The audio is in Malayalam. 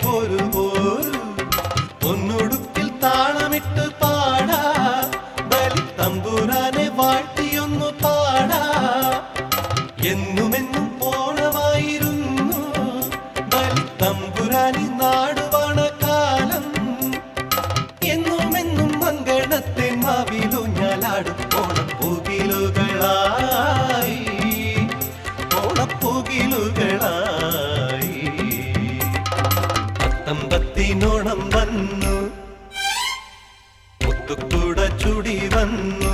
പോരു പോരു പൊന്നുടുക്കിൽ താളമിട്ട് പാടാ ബലിത്തമ്പുരാനെ വാഴ്ത്തിയൊന്നു പാടാ എന്നുമെന്നും ഓണമായിരുന്നു ബലിത്തമ്പുരാനി നാടുവാണ കാലം എന്നുമെന്നും മംഗളത്തെ മാവിലൂഞ്ഞാലാടും ഓണപ്പൂകിലുകളായി ഓണപ്പൂകിലുകളായി പത്തമ്പത്തിനോണം വന്നു മുത്തുക്കുട ചുടി വന്നു